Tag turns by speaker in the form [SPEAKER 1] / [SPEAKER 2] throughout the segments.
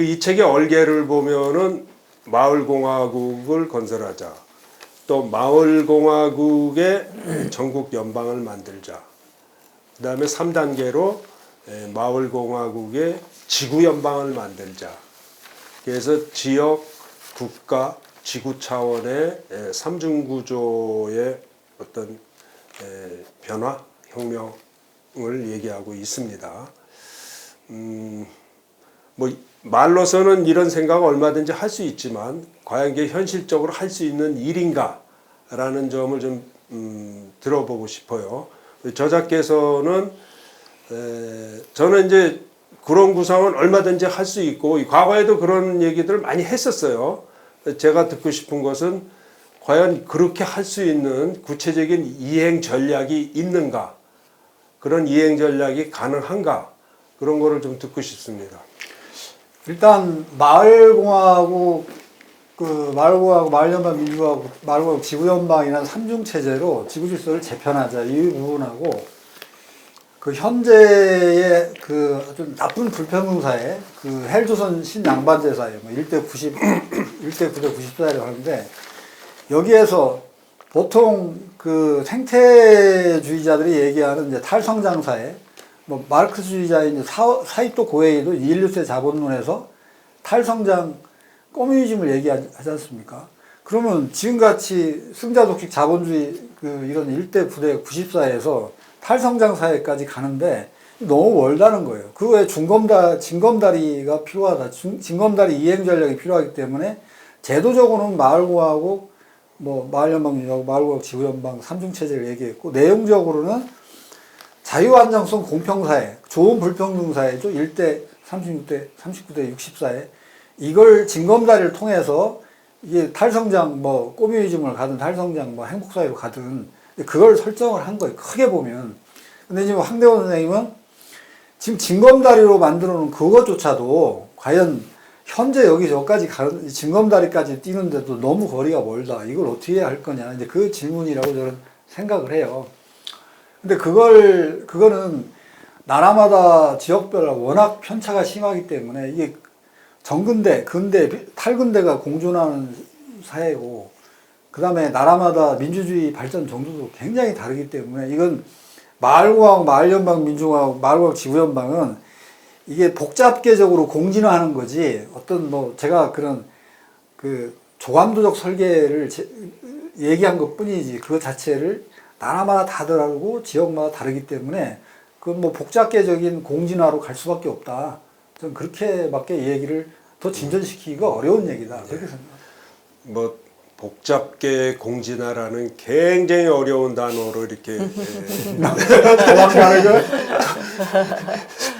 [SPEAKER 1] 그 이 책의 얼개를 보면은 마을공화국을 건설하자. 또 마을공화국의 전국 연방을 만들자. 그 다음에 3단계로 마을공화국의 지구연방을 만들자. 그래서 지역, 국가, 지구 차원의 삼중구조의 어떤 변화, 혁명을 얘기하고 있습니다. 뭐 말로서는 이런 생각을 얼마든지 할 수 있지만 과연 이게 현실적으로 할 수 있는 일인가라는 점을 좀 들어보고 싶어요. 저자께서는 저는 이제 그런 구상은 얼마든지 할 수 있고 과거에도 그런 얘기들을 많이 했었어요. 제가 듣고 싶은 것은 과연 그렇게 할 수 있는 구체적인 이행 전략이 있는가, 그런 이행 전략이 가능한가, 그런 거를 좀 듣고 싶습니다.
[SPEAKER 2] 일단 마을공화국, 마을연방 민주화국, 마을공화국 지구연방이라는 삼중체제로 지구질서를 재편하자 이 부분하고 그 현재의 그 좀 나쁜 불평등 사회, 그 헬조선 신양반제 사회, 뭐 1대 90, 1대 9대 94라고 하는데 여기에서 보통 그 생태주의자들이 얘기하는 이제 탈성장 사회, 뭐 마르크스주의자의 이제 사이토 고에이도 인류세 자본론에서 탈성장 커뮤니즘을 얘기하지 않습니까? 그러면 지금같이 승자독식 자본주의 그 이런 1대 9대 94에서 탈성장 사회까지 가는데 너무 멀다는 거예요. 그 외에 징검다리가 필요하다. 징검다리 이행 전략이 필요하기 때문에 제도적으로는 마을공화국, 뭐 마을연방민주화국, 마을공화국 지구연방 삼중체제를 얘기했고 내용적으로는 자유안정성 공평사회, 좋은 불평등사회죠. 1대 36대, 39대 64에 이걸 징검다리를 통해서 이게 탈성장 뭐 꼬미이즘을 가든 탈성장 뭐 행복사회로 가든 그걸 설정을 한 거예요. 크게 보면. 근데 지금 황대원 선생님은 지금 징검다리로 만들어 놓은 그것조차도 과연 현재 여기저기까지 가는 징검다리까지 뛰는데도 너무 거리가 멀다. 이걸 어떻게 해야 할 거냐. 이제 그 질문이라고 저는 생각을 해요. 근데 그거는 나라마다 지역별로 워낙 편차가 심하기 때문에 이게 정근대, 근대, 탈근대가 공존하는 사회고 그 다음에 나라마다 민주주의 발전 정도도 굉장히 다르기 때문에 이건 마을공화국, 마을연방, 민주공화국, 마을공화국, 지구연방은 이게 복잡계적으로 공진화하는 거지 어떤 뭐 제가 그런 그 조감도적 설계를 얘기한 것 뿐이지 그 자체를 나라마다 다 다르고 지역마다 다르기 때문에 그 뭐 복잡계적인 공진화로 갈 수밖에 없다. 저는 그렇게밖에 얘기를 더 진전시키기가 어려운 얘기다. 그렇게 생각합니다.
[SPEAKER 1] 뭐 복잡계 공진화라는 굉장히 어려운 단어로 이렇게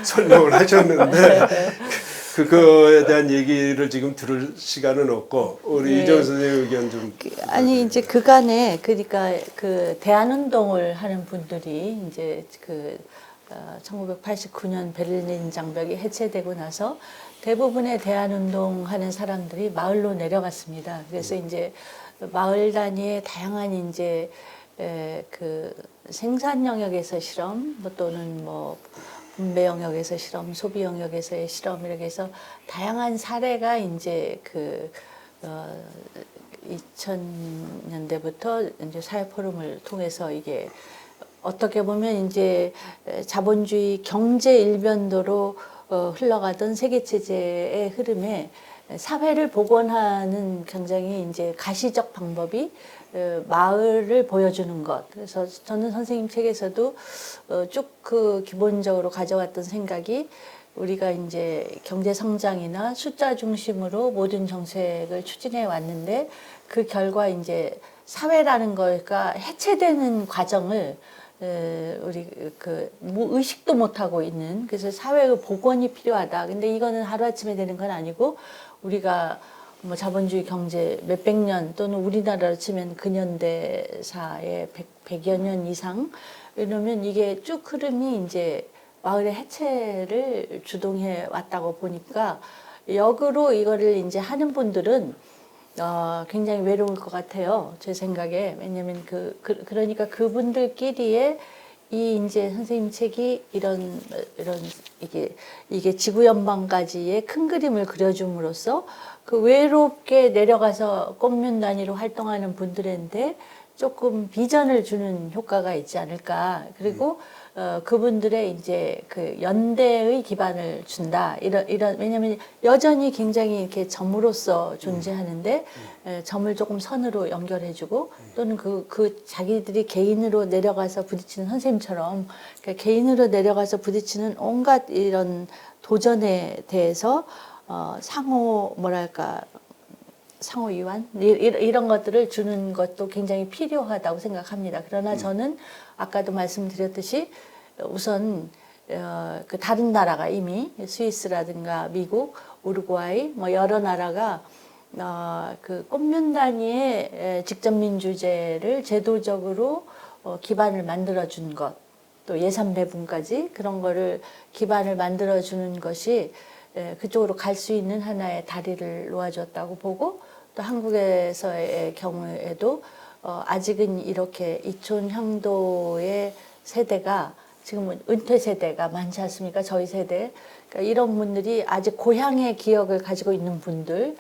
[SPEAKER 1] 설명을 하셨는데 그거에 대한 얘기를 지금 들을 시간은 없고 우리 이정은 선생님 의견 좀
[SPEAKER 3] 아니 이제 그간에 그러니까 그 대안운동을 하는 분들이 이제 그 1989년 베를린 장벽이 해체되고 나서 대부분의 대안운동 하는 사람들이 마을로 내려갔습니다. 그래서 이제 마을 단위의 다양한 이제 그 생산 영역에서 실험, 뭐 또는 뭐 분배 영역에서 실험, 소비 영역에서의 실험 이렇게 해서 다양한 사례가 이제 그 2000년대부터 이제 사회 포럼을 통해서 이게 어떻게 보면 이제 자본주의 경제 일변도로 흘러가던 세계 체제의 흐름에 사회를 복원하는 굉장히 이제 가시적 방법이 마을을 보여주는 것. 그래서 저는 선생님 책에서도 쭉 그 기본적으로 가져왔던 생각이 우리가 이제 경제 성장이나 숫자 중심으로 모든 정책을 추진해 왔는데 그 결과 이제 사회라는 거가 해체되는 과정을 우리 그 의식도 못하고 있는 그래서 사회의 복원이 필요하다. 근데 이거는 하루아침에 되는 건 아니고 우리가 뭐 자본주의 경제 몇백 년 또는 우리나라로 치면 근현대사의 100여 년 이상 이러면 이게 쭉 흐름이 이제 마을의 해체를 주동해 왔다고 보니까 역으로 이거를 이제 하는 분들은 굉장히 외로울 것 같아요. 제 생각에. 왜냐면 그러니까 그분들끼리의 이 이제 선생님 책이 이런 이게 지구 연방까지의 큰 그림을 그려줌으로써 그 외롭게 내려가서 꽃면 단위로 활동하는 분들한테 조금 비전을 주는 효과가 있지 않을까. 그리고 그분들의 이제 그 연대의 기반을 준다. 이런 왜냐하면 여전히 굉장히 이렇게 점으로서 존재하는데 점을 조금 선으로 연결해주고 또는 그 자기들이 개인으로 내려가서 부딪히는 선생님처럼 그러니까 개인으로 내려가서 부딪히는 온갖 이런 도전에 대해서 상호 뭐랄까. 상호 이완 이런 것들을 주는 것도 굉장히 필요하다고 생각합니다. 그러나 저는 아까도 말씀드렸듯이 우선 그 다른 나라가 이미 스위스라든가 미국, 우루과이 뭐 여러 나라가 그 꽃면 단위의 직접 민주제를 제도적으로 기반을 만들어 준 것, 또 예산 배분까지 그런 거를 기반을 만들어 주는 것이 그쪽으로 갈 수 있는 하나의 다리를 놓아줬다고 보고 또 한국에서의 경우에도 아직은 이렇게 이촌향도의 세대가 지금은 은퇴 세대가 많지 않습니까? 저희 세대. 그러니까 이런 분들이 아직 고향의 기억을 가지고 있는 분들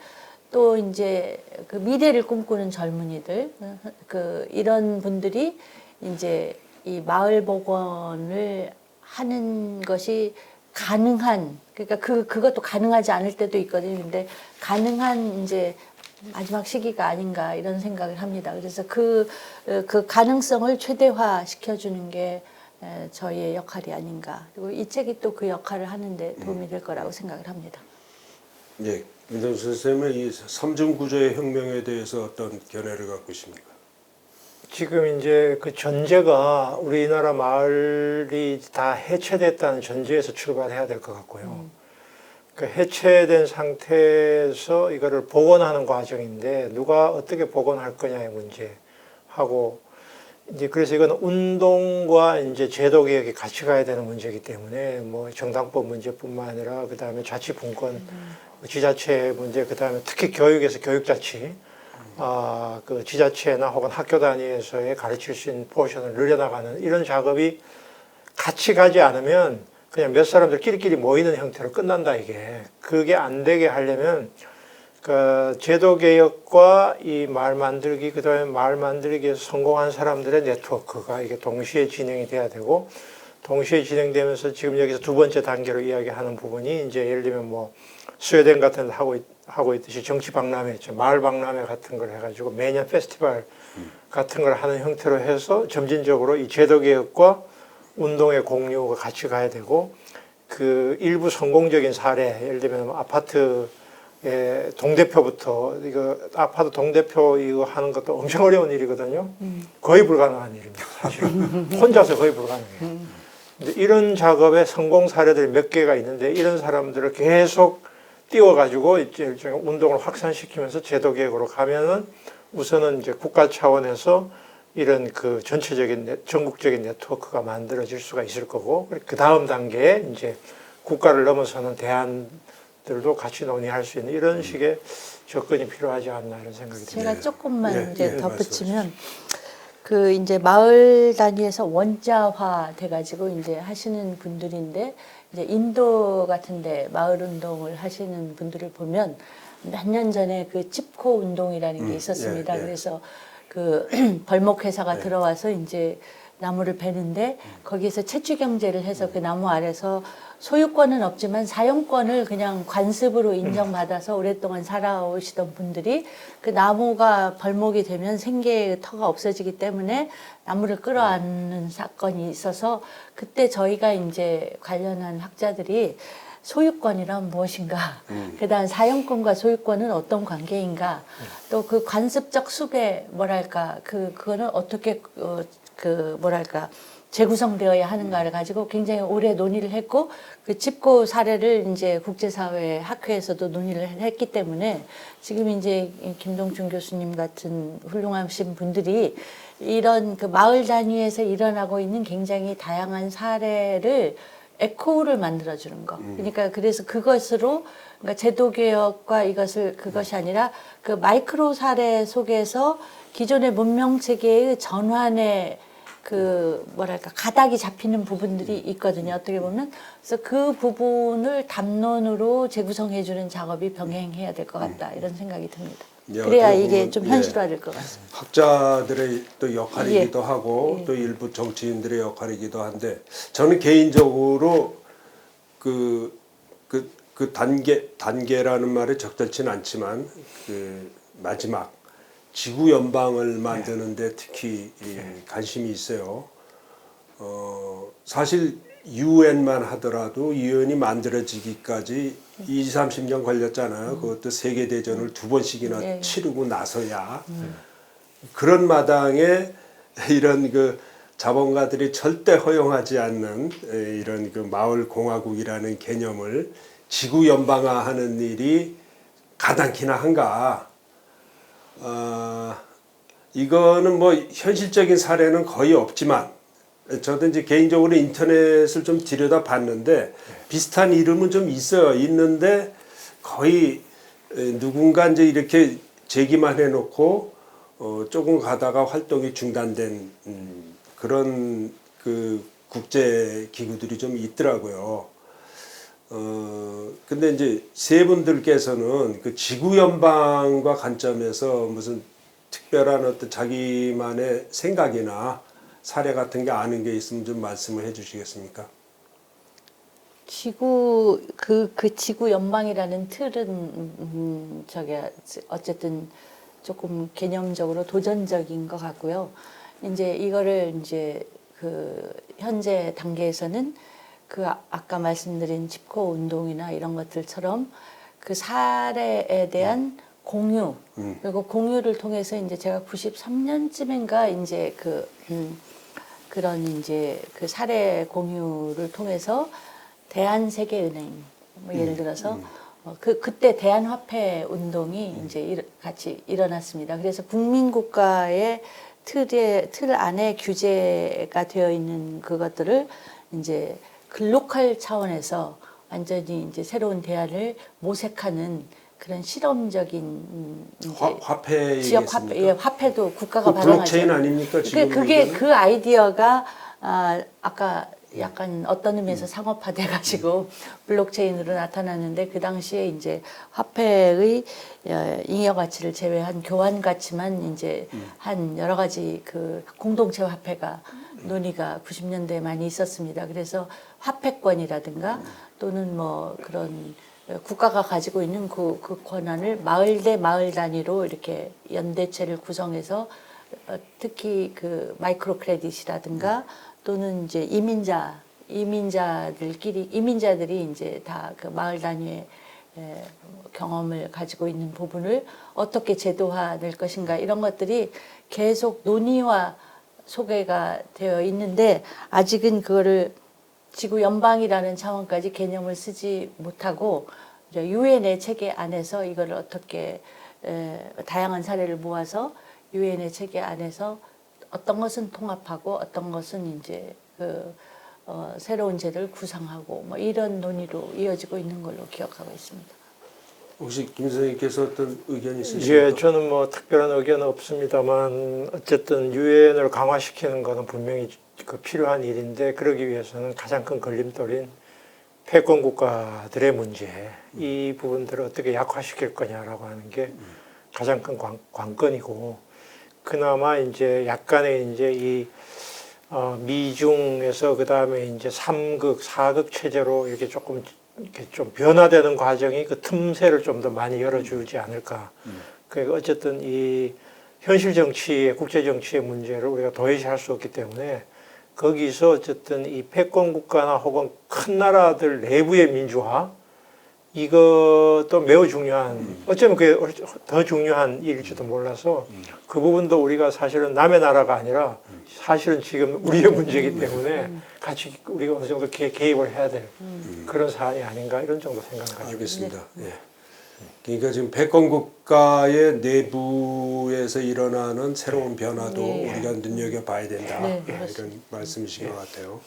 [SPEAKER 3] 또 이제 그 미래를 꿈꾸는 젊은이들 그 이런 분들이 이제 이 마을 복원을 하는 것이 가능한 그러니까 그것도 가능하지 않을 때도 있거든요. 근데 가능한 이제 마지막 시기가 아닌가 이런 생각을 합니다. 그래서 그 가능성을 최대화 시켜주는 게 저희의 역할이 아닌가. 그리고 이 책이 또 그 역할을 하는데 도움이 될 거라고 생각을 합니다.
[SPEAKER 1] 예, 윤정수 선생님은 이 삼중 구조의 혁명에 대해서 어떤 견해를 갖고 있습니까?
[SPEAKER 4] 지금 이제 그 전제가 우리나라 마을이 다 해체됐다는 전제에서 출발해야 될 것 같고요. 그 해체된 상태에서 이거를 복원하는 과정인데 누가 어떻게 복원할 거냐의 문제하고 이제 그래서 이건 운동과 이제 제도 개혁이 같이 가야 되는 문제이기 때문에 뭐 정당법 문제뿐만 아니라 그 다음에 자치분권, 지자체 문제, 그 다음에 특히 교육에서 교육자치, 그 지자체나 혹은 학교 단위에서의 가르칠 수 있는 포션을 늘려나가는 이런 작업이 같이 가지 않으면 그냥 몇 사람들 끼리끼리 모이는 형태로 끝난다 이게. 그게 안 되게 하려면 그 제도 개혁과 이 마을 만들기 그다음에 마을 만들기에서 성공한 사람들의 네트워크가 이게 동시에 진행이 돼야 되고 동시에 진행되면서 지금 여기서 두 번째 단계로 이야기하는 부분이 이제 예를 들면 뭐 스웨덴 같은 데 하고 있듯이 정치 박람회 있죠. 마을 박람회 같은 걸 해가지고 매년 페스티벌 같은 걸 하는 형태로 해서 점진적으로 이 제도 개혁과 운동의 공유가 같이 가야 되고 그 일부 성공적인 사례 예를 들면 아파트의 동대표부터 이거 아파트 동대표 이거 하는 것도 엄청 어려운 일이거든요. 거의 불가능한 일입니다. 사실 혼자서 거의 불가능해요. 근데 이런 작업의 성공 사례들이 몇 개가 있는데 이런 사람들을 계속 띄워가지고 이제 일종의 운동을 확산시키면서 제도 개혁으로 가면은 우선은 이제 국가 차원에서 이런 그 전체적인 전국적인 네트워크가 만들어질 수가 있을 거고 그 다음 단계에 이제 국가를 넘어서는 대안들도 같이 논의할 수 있는 이런 식의 접근이 필요하지 않나 이런 생각이 듭니다.
[SPEAKER 3] 제가 조금만
[SPEAKER 1] 예,
[SPEAKER 3] 이제
[SPEAKER 1] 예,
[SPEAKER 3] 덧붙이면 그 이제 마을 단위에서 원자화 돼가지고 이제 하시는 분들인데 이제 인도 같은데 마을 운동을 하시는 분들을 보면 몇 년 전에 그 칩코 운동이라는 게 있었습니다.
[SPEAKER 1] 예.
[SPEAKER 3] 그래서 그 벌목 회사가 들어와서 이제 나무를 베는데 거기에서 채취 경제를 해서 그 나무 아래서 소유권은 없지만 사용권을 그냥 관습으로 인정받아서 오랫동안 살아오시던 분들이 그 나무가 벌목이 되면 생계의 터가 없어지기 때문에 나무를 끌어안는 사건이 있어서 그때 저희가 이제 관련한 학자들이 소유권이란 무엇인가, 그다음 사용권과 소유권은 어떤 관계인가, 또 그 관습적 수배 뭐랄까 그거는 어떻게 뭐랄까 재구성되어야 하는가를 가지고 굉장히 오래 논의를 했고 그 칩코 사례를 이제 국제사회 학회에서도 논의를 했기 때문에 지금 이제 김동준 교수님 같은 훌륭하신 분들이 이런 그 마을 단위에서 일어나고 있는 굉장히 다양한 사례를 에코를 만들어주는 거. 그러니까 그래서 그것으로 그러니까 제도개혁과 그것이 아니라 그 마이크로 사례 속에서 기존의 문명 체계의 전환의 그 뭐랄까 가닥이 잡히는 부분들이 있거든요. 어떻게 보면 그래서 그 부분을 담론으로 재구성해주는 작업이 병행해야 될 것 같다 이런 생각이 듭니다.
[SPEAKER 1] 예,
[SPEAKER 3] 그래야
[SPEAKER 1] 어떻게
[SPEAKER 3] 이게
[SPEAKER 1] 보면,
[SPEAKER 3] 좀
[SPEAKER 1] 예.
[SPEAKER 3] 현실화될 것 같습니다.
[SPEAKER 1] 학자들의 또 역할이기도
[SPEAKER 3] 예.
[SPEAKER 1] 하고
[SPEAKER 3] 예.
[SPEAKER 1] 또 일부 정치인들의 역할이기도 한데 저는 개인적으로 그 단계라는 말이 적절치는 않지만 그 마지막 지구 연방을 만드는데 특히 관심이 있어요. 사실 유엔만 하더라도 유엔이 만들어지기까지 20, 30년 걸렸잖아요. 그것도 세계 대전을 2번씩이나
[SPEAKER 3] 예.
[SPEAKER 1] 치르고 나서야 그런 마당에 이런 그 자본가들이 절대 허용하지 않는 이런 그 마을 공화국이라는 개념을 지구 연방화하는 일이 가당키나 한가? 이거는 뭐 현실적인 사례는 거의 없지만 저도 이제 개인적으로 인터넷을 좀 들여다 봤는데 비슷한 이름은 좀 있어요. 있는데 거의 누군가 이제 이렇게 제기만 해놓고 조금 가다가 활동이 중단된 그런 그 국제 기구들이 좀 있더라고요. 근데 이제 세 분들께서는 그 지구 연방과 관점에서 무슨 특별한 어떤 자기만의 생각이나 사례 같은 게 아는 게 있으면 좀 말씀을 해주시겠습니까?
[SPEAKER 3] 지구 그 지구 연방이라는 틀은 저기 어쨌든 조금 개념적으로 도전적인 것 같고요. 이제 이거를 이제 그 현재 단계에서는 그 아까 말씀드린 칩코 운동이나 이런 것들처럼 그 사례에 대한 공유 그리고 공유를 통해서 이제 제가 93년쯤인가 이제 그런 이제 그 사례 공유를 통해서 대한세계은행 뭐 예를 들어서 그때 대한화폐 운동이 이제 같이 일어났습니다. 그래서 국민국가의 틀 안에 규제가 되어 있는 그것들을 이제 글로컬 차원에서 완전히 이제 새로운 대안을 모색하는 그런 실험적인 이제
[SPEAKER 1] 화폐
[SPEAKER 3] 지역 화폐, 예, 화폐도 국가가
[SPEAKER 1] 그
[SPEAKER 3] 발행하죠.
[SPEAKER 1] 블록체인 아닙니까 지금?
[SPEAKER 3] 그게
[SPEAKER 1] 얘기는?
[SPEAKER 3] 그 아이디어가 아까 약간 어떤 의미에서 상업화돼가지고 블록체인으로 나타났는데 그 당시에 이제 화폐의 잉여 가치를 제외한 교환 가치만 이제 한 여러 가지 그 공동체 화폐가 논의가 90년대에 많이 있었습니다. 그래서 화폐권이라든가 또는 뭐 그런 국가가 가지고 있는 그 권한을 마을 대 마을 단위로 이렇게 연대체를 구성해서 특히 그 마이크로 크레딧이라든가 또는 이제 이민자들이 이제 다 그 마을 단위의 경험을 가지고 있는 부분을 어떻게 제도화될 것인가 이런 것들이 계속 논의와 소개가 되어 있는데 아직은 그거를 지구 연방이라는 차원까지 개념을 쓰지 못하고 유엔의 체계 안에서 이거를 어떻게 다양한 사례를 모아서 유엔의 체계 안에서 어떤 것은 통합하고 어떤 것은 이제 새로운 제도를 구상하고 뭐 이런 논의로 이어지고 있는 걸로 기억하고 있습니다.
[SPEAKER 1] 혹시 김 선생님께서 어떤 의견이 있으십니까?
[SPEAKER 4] 예, 저는 뭐 특별한 의견은 없습니다만 어쨌든 유엔을 강화시키는 것은 분명히 그 필요한 일인데 그러기 위해서는 가장 큰 걸림돌인 패권 국가들의 문제 이 부분들을 어떻게 약화시킬 거냐라고 하는 게 가장 큰 관건이고 그나마 이제 약간의 이제 이 미중에서 그 다음에 이제 3극, 4극 체제로 이렇게 조금 이렇게 좀 변화되는 과정이 그 틈새를 좀 더 많이 열어주지 않을까. 그러니까 어쨌든 이 현실 정치의 국제 정치의 문제를 우리가 도외시할 수 없기 때문에 거기서 어쨌든 이 패권 국가나 혹은 큰 나라들 내부의 민주화 이것도 매우 중요한 어쩌면 그게 더 중요한 일일지도 몰라서 그 부분도 우리가 사실은 남의 나라가 아니라 사실은 지금 우리의 문제이기 때문에 같이 우리가 어느 정도 개입을 해야 될 그런 사안이 아닌가 이런 정도 생각을 가지고
[SPEAKER 1] 알겠습니다. 예. 그러니까 지금 패권 국가의 내부에서 일어나는 새로운 변화도
[SPEAKER 3] 네.
[SPEAKER 1] 우리가 눈여겨봐야 된다.
[SPEAKER 3] 네,
[SPEAKER 1] 예,
[SPEAKER 3] 그렇습니다.
[SPEAKER 1] 이런 말씀이신 것 같아요.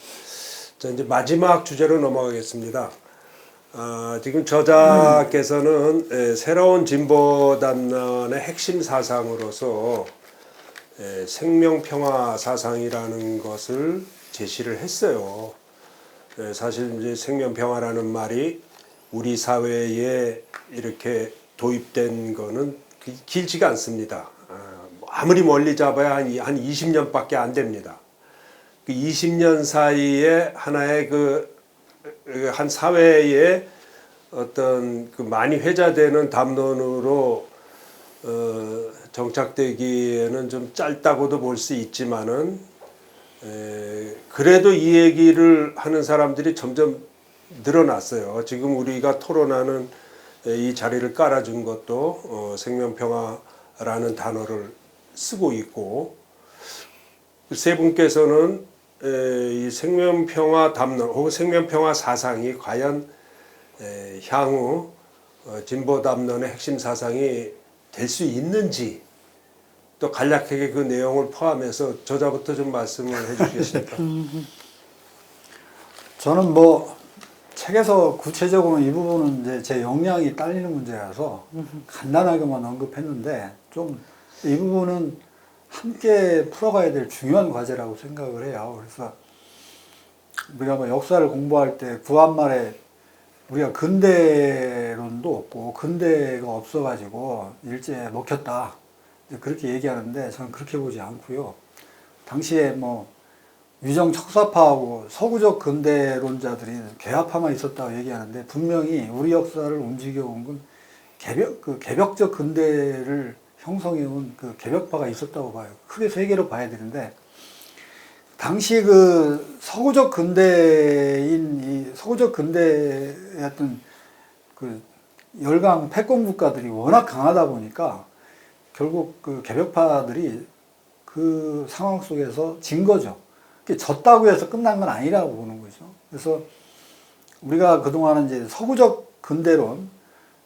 [SPEAKER 1] 자, 이제 마지막 주제로 넘어가겠습니다. 지금 저자께서는 새로운 진보단론의 핵심 사상으로서 생명평화 사상이라는 것을 제시를 했어요. 사실 이제 생명평화라는 말이 우리 사회에 이렇게 도입된 거는 길지가 않습니다. 아무리 멀리 잡아야 한 20년밖에 안 됩니다. 그 20년 사이에 하나의 한 사회의 어떤 그 많이 회자되는 담론으로 정착되기에는 좀 짧다고도 볼 수 있지만은 그래도 이 얘기를 하는 사람들이 점점 늘어났어요. 지금 우리가 토론하는 이 자리를 깔아준 것도 생명평화라는 단어를 쓰고 있고, 세 분께서는 이 생명평화 담론 혹은 생명평화 사상이 과연 향후 진보 담론의 핵심 사상이 될 수 있는지, 또 간략하게 그 내용을 포함해서 저자부터 좀 말씀을 해주시겠습니까?
[SPEAKER 2] 저는 뭐 책에서 구체적으로는 이 부분은 이제 제 역량이 딸리는 문제라서 간단하게만 언급했는데, 좀 이 부분은 함께 풀어가야 될 중요한 과제라고 생각을 해요. 그래서 우리가 뭐 역사를 공부할 때 구한말에 우리가 근대론도 없고 근대가 없어가지고 일제에 먹혔다 그렇게 얘기하는데, 저는 그렇게 보지 않고요. 당시에 뭐 위정 척사파하고 서구적 근대론자들이 개화파만 있었다고 얘기하는데, 분명히 우리 역사를 움직여온 건 개벽적 근대를 형성해온 그 개벽파가 있었다고 봐요. 크게 세 개로 봐야 되는데, 당시 그 서구적 근대의 어떤 그 열강 패권 국가들이 워낙 강하다 보니까 결국 그 개벽파들이 그 상황 속에서 진 거죠. 졌다고 해서 끝난 건 아니라고 보는 거죠. 그래서 우리가 그동안은 이제 서구적 근대론,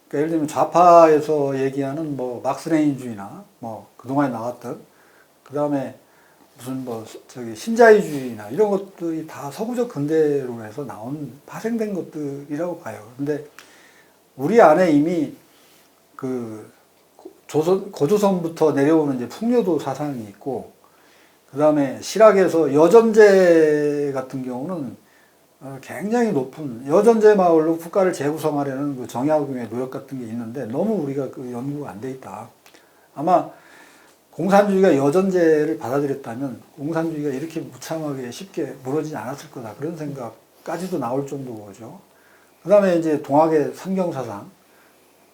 [SPEAKER 2] 그러니까 예를 들면 좌파에서 얘기하는 뭐 막스레인주의나 뭐 그동안에 나왔던, 그 다음에 무슨 뭐 신자유주의나 이런 것들이 다 서구적 근대론에서 파생된 것들이라고 봐요. 근데 우리 안에 이미 그 고조선부터 내려오는 이제 풍요도 사상이 있고, 그 다음에 실학에서 여전제 같은 경우는 굉장히 높은 여전제 마을로 국가를 재구성하려는 그 정약용의 노력 같은 게 있는데, 너무 우리가 그 연구가 안 돼 있다. 아마 공산주의가 여전제를 받아들였다면 공산주의가 이렇게 무참하게 쉽게 무너지지 않았을 거다, 그런 생각까지도 나올 정도죠. 그 다음에 이제 동학의 상경사상,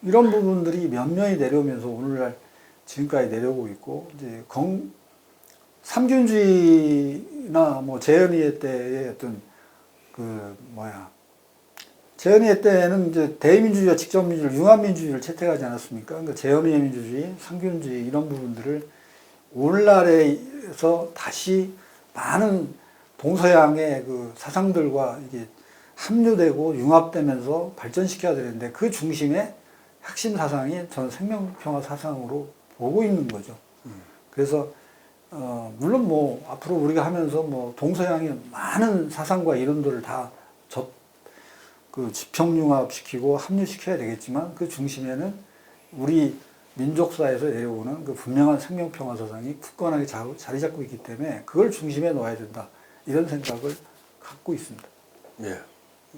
[SPEAKER 2] 이런 부분들이 면면이 내려오면서 오늘날 지금까지 내려오고 있고, 이제 삼균주의나 뭐 재현이의 때의 어떤 재현이의 때는 이제 대의민주주의와 직접민주주의, 융합민주주의를 채택하지 않았습니까? 그러니까 재현이의 민주주의, 삼균주의 이런 부분들을 오늘날에서 다시 많은 동서양의 그 사상들과 이게 합류되고 융합되면서 발전시켜야 되는데, 그 중심에 핵심 사상이 저는 생명평화 사상으로 보고 있는 거죠. 그래서 물론 뭐 앞으로 우리가 하면서 뭐 동서양의 많은 사상과 이론들을 다 지평융합시키고 합류시켜야 되겠지만, 그 중심에는 우리 민족사에서 내려오는 그 분명한 생명평화 사상이 굳건하게 자리 잡고 있기 때문에 그걸 중심에 놓아야 된다, 이런 생각을 갖고 있습니다.
[SPEAKER 1] 예.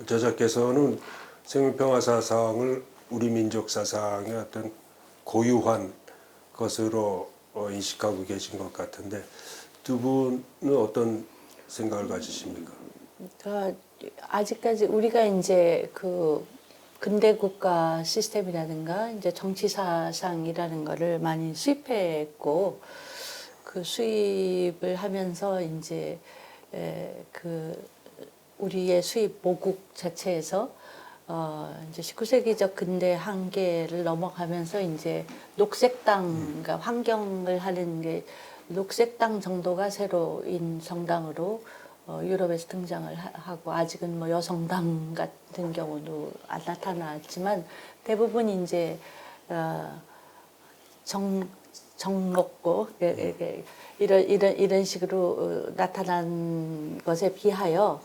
[SPEAKER 1] 저자께서는 생명평화 사상을 우리 민족 사상의 어떤 고유한 것으로 인식하고 계신 것 같은데, 두 분은 어떤 생각을 가지십니까?
[SPEAKER 3] 그러니까 아직까지 우리가 이제 그 근대 국가 시스템이라든가 이제 정치 사상이라는 거를 많이 수입했고, 그 수입을 하면서 이제 그 우리의 수입 모국 자체에서 이제 19세기적 근대 한계를 넘어가면서 이제 녹색당, 그러니까 환경을 하는 게 녹색당 정도가 새로인 정당으로 유럽에서 등장을 하고, 아직은 뭐 여성당 같은 경우도 안 나타났지만 대부분 이제 정롭고 이런 식으로 나타난 것에 비하여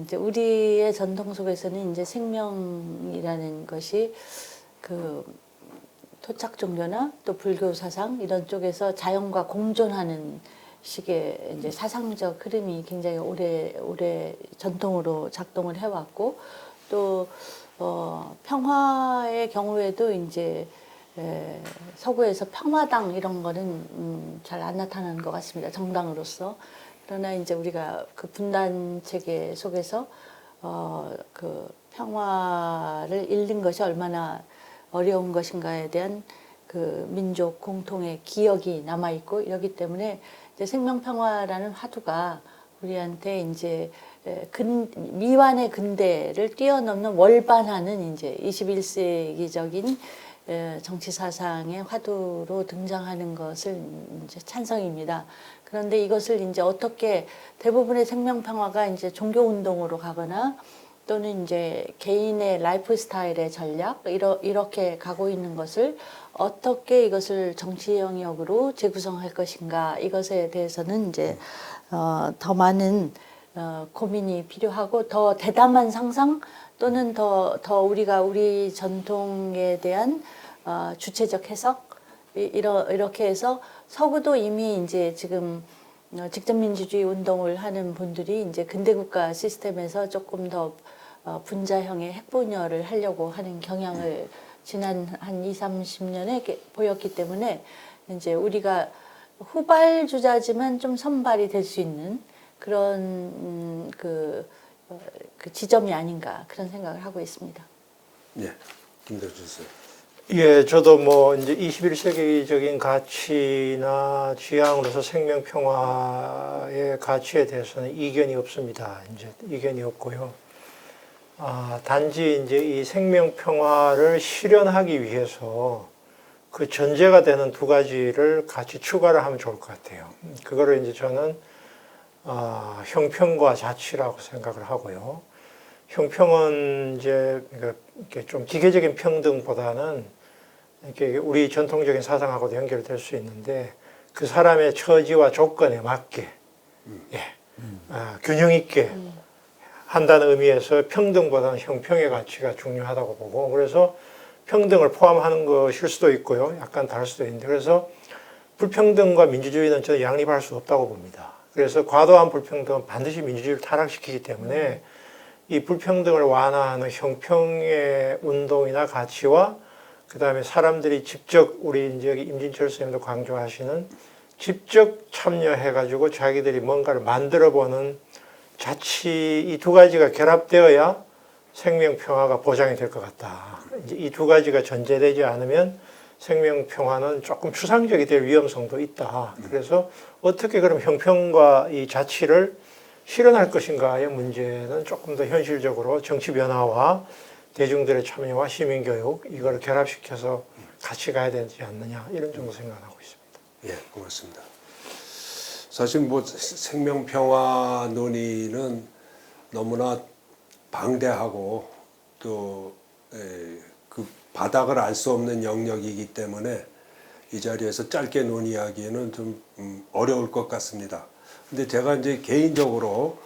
[SPEAKER 3] 이제 우리의 전통 속에서는 이제 생명이라는 것이 그 토착 종교나 또 불교 사상 이런 쪽에서 자연과 공존하는 식의 이제 사상적 흐름이 굉장히 오래 전통으로 작동을 해왔고 또 평화의 경우에도 이제 서구에서 평화당 이런 거는 잘 안 나타나는 것 같습니다. 정당으로서. 그러나 이제 우리가 그 분단 체계 속에서 그 평화를 잃는 것이 얼마나 어려운 것인가에 대한 그 민족 공통의 기억이 남아 있고 이러기 때문에 이제 생명평화라는 화두가 우리한테 이제 미완의 근대를 뛰어넘는 월반하는 이제 21세기적인 정치 사상의 화두로 등장하는 것을 이제 찬성입니다. 그런데 이것을 이제 어떻게 대부분의 생명평화가 이제 종교 운동으로 가거나 또는 이제 개인의 라이프 스타일의 전략 이렇게 가고 있는 것을 어떻게 이것을 정치 영역으로 재구성할 것인가 이것에 대해서는 이제 더 많은 고민이 필요하고 더 대담한 상상 또는 더 우리가 우리 전통에 대한 주체적 해석 이렇게 해서 서구도 이미 이제 지금 직접민주주의 운동을 하는 분들이 이제 근대국가 시스템에서 조금 더 분자형의 핵분열을 하려고 하는 경향을 지난 한 20, 30년에 보였기 때문에 이제 우리가 후발주자지만 좀 선발이 될 수 있는 그런 그 지점이 아닌가 그런 생각을 하고 있습니다.
[SPEAKER 1] 예, 김대중 선생.
[SPEAKER 4] 예, 저도 뭐 이제 21세기적인 가치나 지향으로서 생명평화의 가치에 대해서는 이견이 없습니다. 이제 이견이 없고요. 단지 이제 이 생명평화를 실현하기 위해서 그 전제가 되는 두 가지를 같이 추가를 하면 좋을 것 같아요. 그거를 이제 저는 형평과 자치라고 생각을 하고요. 형평은 이제 이렇게 좀 기계적인 평등보다는 이렇게 우리 전통적인 사상하고도 연결될 수 있는데 그 사람의 처지와 조건에 맞게 균형 있게 한다는 의미에서 평등보다는 형평의 가치가 중요하다고 보고 그래서 평등을 포함하는 것일 수도 있고요. 약간 다를 수도 있는데 그래서 불평등과 민주주의는 저는 양립할 수 없다고 봅니다. 그래서 과도한 불평등은 반드시 민주주의를 타락시키기 때문에 이 불평등을 완화하는 형평의 운동이나 가치와 그 다음에 사람들이 직접 우리 이제 여기 임진철 선생님도 강조하시는 직접 참여해가지고 자기들이 뭔가를 만들어보는 자치 이 두 가지가 결합되어야 생명평화가 보장이 될 것 같다. 이제 이 두 가지가 전제되지 않으면 생명평화는 조금 추상적이 될 위험성도 있다. 그래서 어떻게 그럼 형평과 이 자치를 실현할 것인가의 문제는 조금 더 현실적으로 정치 변화와 대중들의 참여와 시민교육 이걸 결합시켜서 같이 가야 되지 않느냐 이런 정도 생각하고 있습니다.
[SPEAKER 1] 예, 고맙습니다. 사실 뭐 생명평화 논의는 너무나 방대하고 또 그 바닥을 알 수 없는 영역이기 때문에 이 자리에서 짧게 논의하기에는 좀 어려울 것 같습니다. 근데 제가 이제 개인적으로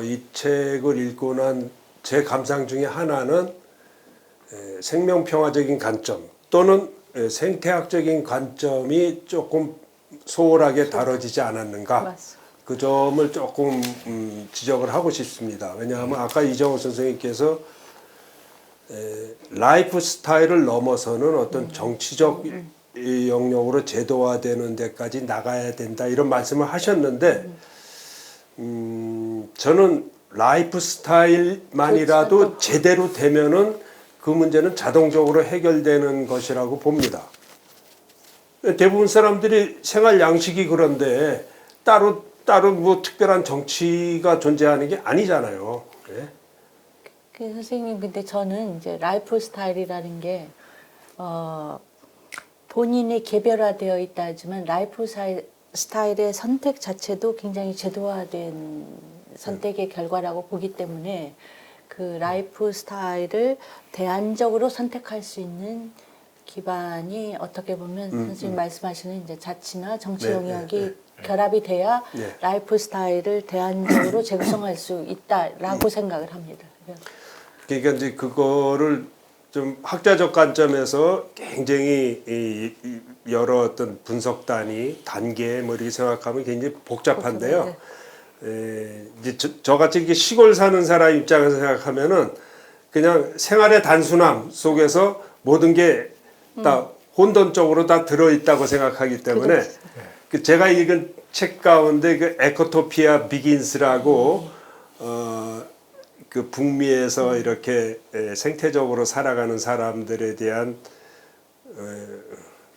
[SPEAKER 1] 이 책을 읽고 난 제 감상 중에 하나는 생명평화적인 관점 또는 생태학적인 관점이 조금 소홀하게 다뤄지지 않았는가.
[SPEAKER 3] 맞습니다.
[SPEAKER 1] 그 점을 조금 지적을 하고 싶습니다. 왜냐하면 아까 이정호 선생님께서 라이프 스타일을 넘어서는 어떤 정치적 영역으로 제도화되는 데까지 나가야 된다 이런 말씀을 하셨는데 저는 라이프 스타일만이라도 제대로 되면은 그 문제는 자동적으로 해결되는 것이라고 봅니다. 대부분 사람들이 생활 양식이 그런데 따로 뭐 특별한 정치가 존재하는 게 아니잖아요. 네?
[SPEAKER 3] 그 선생님 근데 저는 이제 라이프 스타일이라는 게 본인이 개별화되어 있다 하지만 라이프 스타일의 선택 자체도 굉장히 제도화된 선택의 결과라고 보기 때문에 그 라이프 스타일을 대안적으로 선택할 수 있는 기반이 어떻게 보면 선생님 말씀하시는 이제 자치나 정치 영역이 결합이 돼야 라이프 스타일을 대안적으로 재구성할 수 있다라고 생각을 합니다.
[SPEAKER 1] 그러니까 이제 그거를 좀 학자적 관점에서 굉장히 이 여러 어떤 분석 단계 뭐 이렇게 생각하면 굉장히 복잡한데요. 이제 저같이 이렇게 시골 사는 사람 입장에서 생각하면은 그냥 생활의 단순함 속에서 모든 게 다 혼돈적으로 다 들어있다고 생각하기 때문에 그 제가 읽은 책 가운데 그 에코토피아 비긴스라고 그 북미에서 이렇게 생태적으로 살아가는 사람들에 대한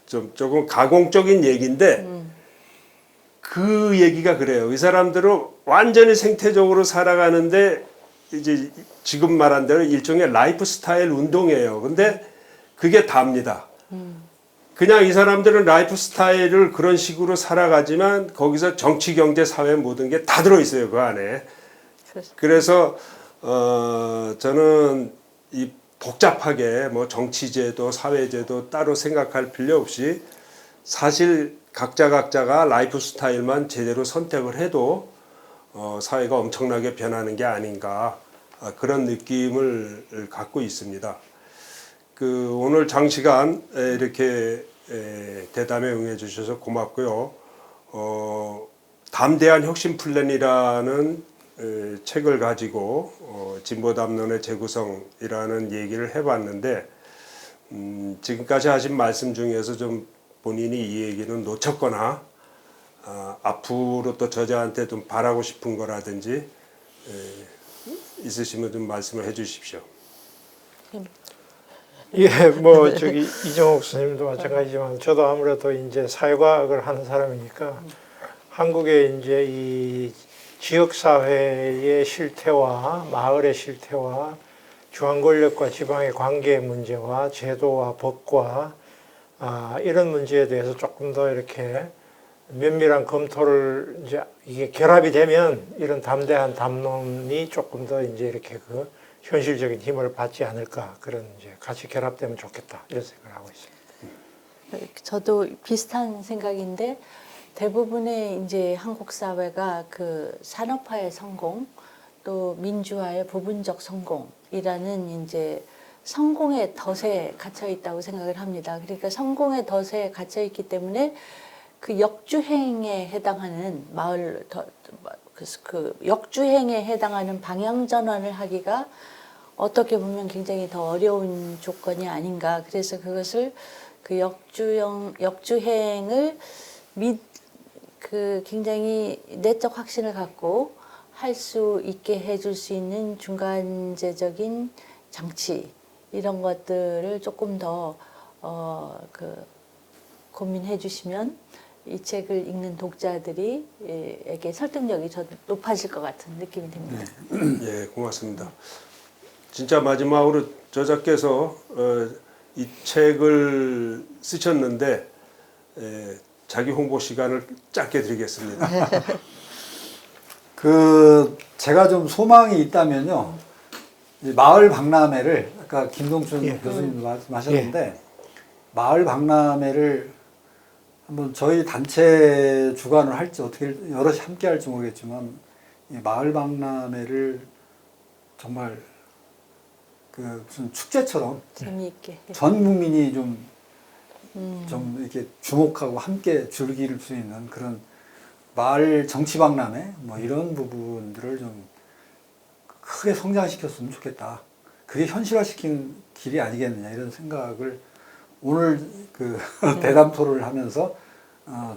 [SPEAKER 1] 좀 조금 가공적인 얘기인데 그 얘기가 그래요. 이 사람들은 완전히 생태적으로 살아가는데 이제 지금 말한 대로 일종의 라이프 스타일 운동이에요. 근데 그게 답니다. 그냥 이 사람들은 라이프 스타일을 그런 식으로 살아가지만 거기서 정치, 경제, 사회 모든 게 다 들어있어요. 그 안에. 그래서 저는 이 복잡하게 뭐 정치제도, 사회제도 따로 생각할 필요 없이 사실 각자가 라이프 스타일만 제대로 선택을 해도 사회가 엄청나게 변하는 게 아닌가 그런 느낌을 갖고 있습니다. 그 오늘 장시간 이렇게 대담에 응해 주셔서 고맙고요. 담대한 혁신 플랜이라는 책을 가지고 진보담론의 재구성이라는 얘기를 해봤는데 지금까지 하신 말씀 중에서 좀 본인이 이 얘기는 놓쳤거나 앞으로 또 저자한테 좀 바라고 싶은 거라든지 있으시면 좀 말씀을 해주십시오.
[SPEAKER 4] 예, 뭐 저기 이정옥 스님도 마찬가지지만 저도 아무래도 이제 사회과학을 하는 사람이니까 한국의 이제 이 지역 사회의 실태와 마을의 실태와 중앙 권력과 지방의 관계 문제와 제도와 법과 이런 문제에 대해서 조금 더 이렇게 면밀한 검토를 이제 이게 결합이 되면 이런 담대한 담론이 조금 더 이제 이렇게 그 현실적인 힘을 받지 않을까 그런 이제 같이 결합되면 좋겠다 이런 생각을 하고 있습니다.
[SPEAKER 3] 저도 비슷한 생각인데 대부분의 이제 한국 사회가 그 산업화의 성공 또 민주화의 부분적 성공이라는 이제 성공의 덫에 갇혀 있다고 생각을 합니다. 그러니까 성공의 덫에 갇혀 있기 때문에 그 역주행에 해당하는 그 역주행에 해당하는 방향 전환을 하기가 어떻게 보면 굉장히 더 어려운 조건이 아닌가. 그래서 그것을 그 역주행을 그 굉장히 내적 확신을 갖고 할 수 있게 해줄 수 있는 중간재적인 장치 이런 것들을 조금 더 고민해 주시면 이 책을 읽는 독자들에게 설득력이 더 높아질 것 같은 느낌이 듭니다.
[SPEAKER 1] 예, 고맙습니다. 진짜 마지막으로 저자께서 이 책을 쓰셨는데 자기 홍보 시간을 짧게 드리겠습니다.
[SPEAKER 2] 제가 좀 소망이 있다면요. 이 마을 박람회를 아까 김동춘 교수님도 말씀하셨는데 마을 박람회를 한번 저희 단체 주관을 할지 어떻게 여럿이 함께 할지 모르겠지만 이 마을 박람회를 정말 그 무슨 축제처럼
[SPEAKER 3] 재미있게
[SPEAKER 2] 전 국민이 좀 이렇게 주목하고 함께 즐길 수 있는 그런 마을 정치 박람회 뭐 이런 부분들을 좀 크게 성장시켰으면 좋겠다. 그게 현실화시킨 길이 아니겠느냐 이런 생각을 오늘 그 대담 토론을 하면서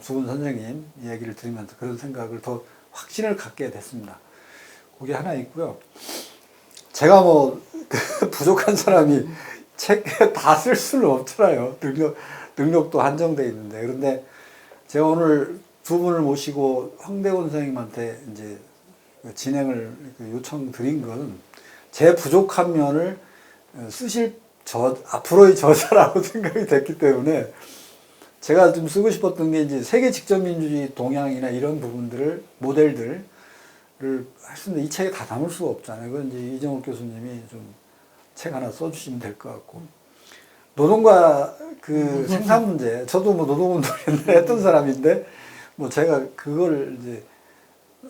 [SPEAKER 2] 두 분 선생님 이야기를 들으면서 그런 생각을 더 확신을 갖게 됐습니다. 그게 하나 있고요. 제가 뭐 부족한 사람이 책 다 쓸 수는 없잖아요. 능력도 한정되어 있는데. 그런데 제가 오늘 두 분을 모시고 황대건 선생님한테 이제 진행을 요청드린 건 제 부족한 면을 쓰실 앞으로의 저자라고 생각이 됐기 때문에 제가 좀 쓰고 싶었던 게 이제 세계 직접민주주의 동향이나 이런 부분들을 모델들을 할 수 있는데 이 책에 다 담을 수가 없잖아요. 그건 이제 이정옥 교수님이 좀 책 하나 써주시면 될 것 같고 노동과 그 생산 문제 저도 뭐 노동운동을 했던 사람인데 뭐 제가 그걸 이제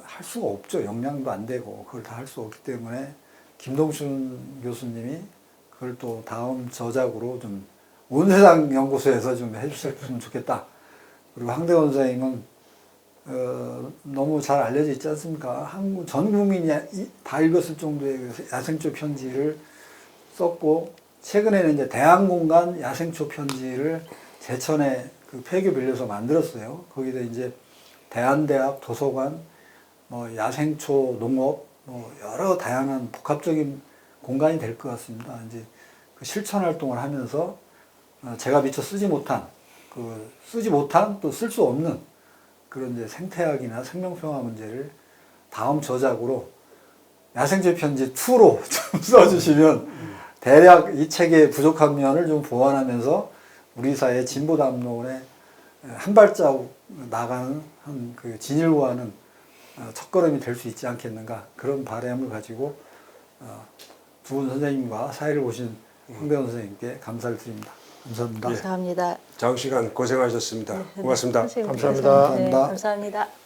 [SPEAKER 2] 할 수가 없죠. 역량도 안 되고 그걸 다 할 수 없기 때문에 김동춘 교수님이 그걸 또 다음 저작으로 좀 온세상 연구소에서 좀 해주셨으면 좋겠다. 그리고 황대원 선생님은 너무 잘 알려져 있지 않습니까? 한국 전 국민이 다 읽었을 정도의 그 야생초 편지를 썼고, 최근에는 이제 대한공간 야생초 편지를 제천에 그 폐교 빌려서 만들었어요. 거기다 이제 대한대학 도서관, 뭐 야생초 농업, 뭐 여러 다양한 복합적인 공간이 될 것 같습니다. 이제 그 실천 활동을 하면서 제가 미처 쓰지 못한 또 쓸 수 없는 그런 이제 생태학이나 생명평화 문제를 다음 저작으로 야생초 편지 2로 좀 써주시면 대략 이 책의 부족한 면을 좀 보완하면서 우리 사회 진보 담론에 한 발자국 나가는 한 그 진일보하는 첫걸음이 될 수 있지 않겠는가, 그런 바람을 가지고 두 분 선생님과 사회를 보신 황대원 선생님께 감사를 드립니다. 감사합니다.
[SPEAKER 3] 감사합니다.
[SPEAKER 1] 장시간 고생하셨습니다. 고맙습니다.
[SPEAKER 3] 선생님,
[SPEAKER 4] 감사합니다.
[SPEAKER 3] 네,
[SPEAKER 2] 감사합니다.
[SPEAKER 3] 감사합니다.